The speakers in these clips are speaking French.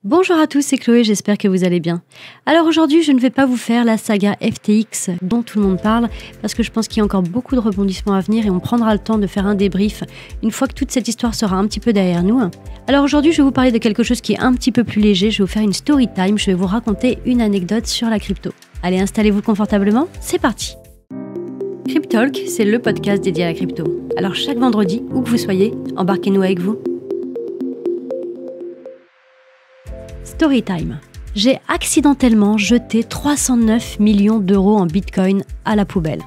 Bonjour à tous, c'est Chloé, j'espère que vous allez bien. Alors aujourd'hui, je ne vais pas vous faire la saga FTX dont tout le monde parle, parce que je pense qu'il y a encore beaucoup de rebondissements à venir et on prendra le temps de faire un débrief une fois que toute cette histoire sera un petit peu derrière nous. Alors aujourd'hui, je vais vous parler de quelque chose qui est un petit peu plus léger, je vais vous faire une story time, je vais vous raconter une anecdote sur la crypto. Allez, installez-vous confortablement, c'est parti. Cryptalk, c'est le podcast dédié à la crypto. Alors chaque vendredi, où que vous soyez, embarquez-nous avec vous. Storytime. J'ai accidentellement jeté 309 millions d'euros en Bitcoin à la poubelle.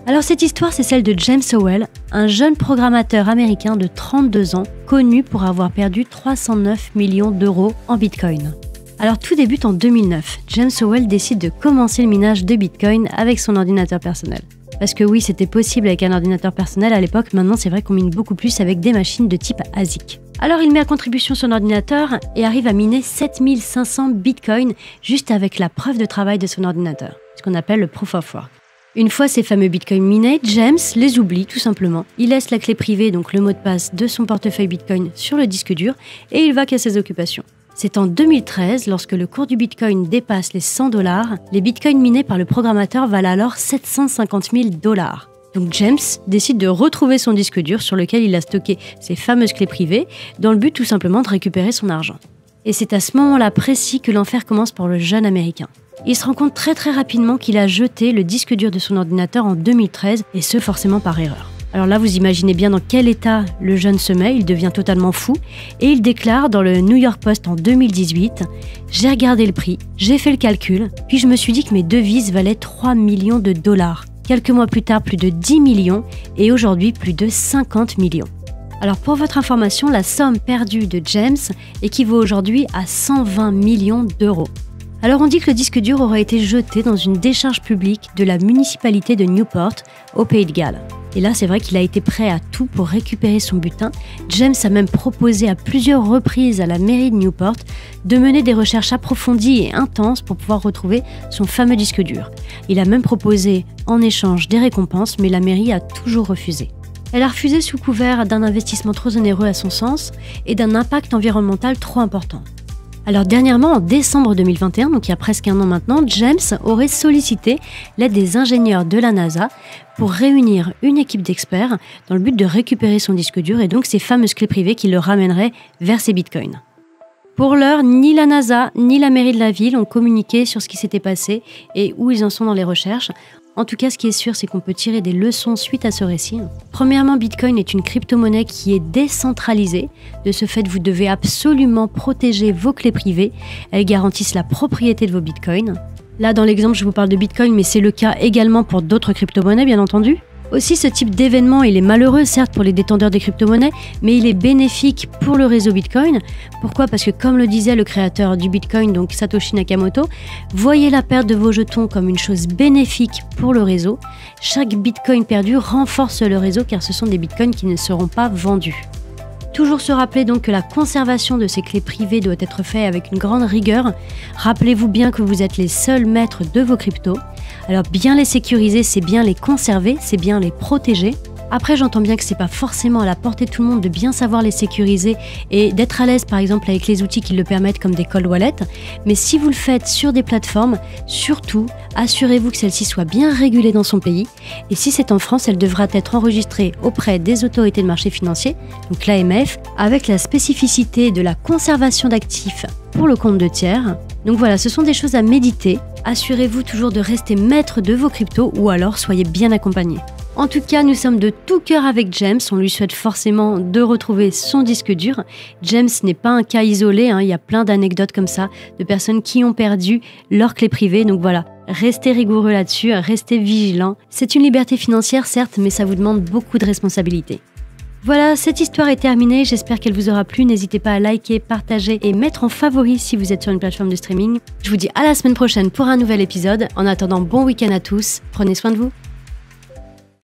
Alors cette histoire, c'est celle de James Howell, un jeune programmateur américain de 32 ans, connu pour avoir perdu 309 millions d'euros en Bitcoin. Alors tout débute en 2009. James Howell décide de commencer le minage de Bitcoin avec son ordinateur personnel. Parce que oui, c'était possible avec un ordinateur personnel à l'époque, maintenant c'est vrai qu'on mine beaucoup plus avec des machines de type ASIC. Alors il met à contribution son ordinateur et arrive à miner 7500 bitcoins juste avec la preuve de travail de son ordinateur, ce qu'on appelle le proof of work. Une fois ces fameux bitcoins minés, James les oublie tout simplement. Il laisse la clé privée, donc le mot de passe de son portefeuille bitcoin sur le disque dur et il va qu'à ses occupations. C'est en 2013, lorsque le cours du bitcoin dépasse les $100, les bitcoins minés par le programmateur valent alors 750 000 $. Donc James décide de retrouver son disque dur sur lequel il a stocké ses fameuses clés privées, dans le but tout simplement de récupérer son argent. Et c'est à ce moment-là précis que l'enfer commence pour le jeune américain. Il se rend compte très rapidement qu'il a jeté le disque dur de son ordinateur en 2013, et ce forcément par erreur. Alors là, vous imaginez bien dans quel état le jeune se met, il devient totalement fou, et il déclare dans le New York Post en 2018 « J'ai regardé le prix, j'ai fait le calcul, puis je me suis dit que mes devises valaient 3 millions de dollars. Quelques mois plus tard, plus de 10 millions, et aujourd'hui, plus de 50 millions. » Alors pour votre information, la somme perdue de James équivaut aujourd'hui à 120 millions d'euros. Alors on dit que le disque dur aurait été jeté dans une décharge publique de la municipalité de Newport, au Pays de Galles. Et là, c'est vrai qu'il a été prêt à tout pour récupérer son butin. James a même proposé à plusieurs reprises à la mairie de Newport de mener des recherches approfondies et intenses pour pouvoir retrouver son fameux disque dur. Il a même proposé en échange des récompenses, mais la mairie a toujours refusé. Elle a refusé sous couvert d'un investissement trop onéreux à son sens et d'un impact environnemental trop important. Alors dernièrement, en décembre 2021, donc il y a presque un an maintenant, James aurait sollicité l'aide des ingénieurs de la NASA pour réunir une équipe d'experts dans le but de récupérer son disque dur et donc ces fameuses clés privées qui le ramèneraient vers ses bitcoins. Pour l'heure, ni la NASA ni la mairie de la ville ont communiqué sur ce qui s'était passé et où ils en sont dans les recherches. En tout cas, ce qui est sûr, c'est qu'on peut tirer des leçons suite à ce récit. Premièrement, Bitcoin est une crypto-monnaie qui est décentralisée. De ce fait, vous devez absolument protéger vos clés privées. Elles garantissent la propriété de vos Bitcoins. Là, dans l'exemple, je vous parle de Bitcoin, mais c'est le cas également pour d'autres crypto-monnaies, bien entendu. Aussi, ce type d'événement, il est malheureux, certes, pour les détenteurs des crypto-monnaies, mais il est bénéfique pour le réseau Bitcoin. Pourquoi ? Parce que, comme le disait le créateur du Bitcoin, donc Satoshi Nakamoto, voyez la perte de vos jetons comme une chose bénéfique pour le réseau. Chaque Bitcoin perdu renforce le réseau car ce sont des Bitcoins qui ne seront pas vendus. Toujours se rappeler donc que la conservation de ces clés privées doit être faite avec une grande rigueur. Rappelez-vous bien que vous êtes les seuls maîtres de vos cryptos. Alors bien les sécuriser, c'est bien les conserver, c'est bien les protéger. Après, j'entends bien que c'est pas forcément à la portée de tout le monde de bien savoir les sécuriser et d'être à l'aise par exemple avec les outils qui le permettent comme des cold wallets. Mais si vous le faites sur des plateformes, surtout, assurez-vous que celle-ci soit bien régulée dans son pays. Et si c'est en France, elle devra être enregistrée auprès des autorités de marché financier, donc l'AMF, avec la spécificité de la conservation d'actifs pour le compte de tiers. Donc voilà, ce sont des choses à méditer. Assurez-vous toujours de rester maître de vos cryptos ou alors soyez bien accompagné. En tout cas, nous sommes de tout cœur avec James, on lui souhaite forcément de retrouver son disque dur. James n'est pas un cas isolé, il y a plein d'anecdotes comme ça, de personnes qui ont perdu leurs clés privées, donc voilà, restez rigoureux là-dessus, restez vigilants. C'est une liberté financière certes, mais ça vous demande beaucoup de responsabilités. Voilà, cette histoire est terminée, j'espère qu'elle vous aura plu, n'hésitez pas à liker, partager et mettre en favori si vous êtes sur une plateforme de streaming. Je vous dis à la semaine prochaine pour un nouvel épisode, en attendant bon week-end à tous, prenez soin de vous.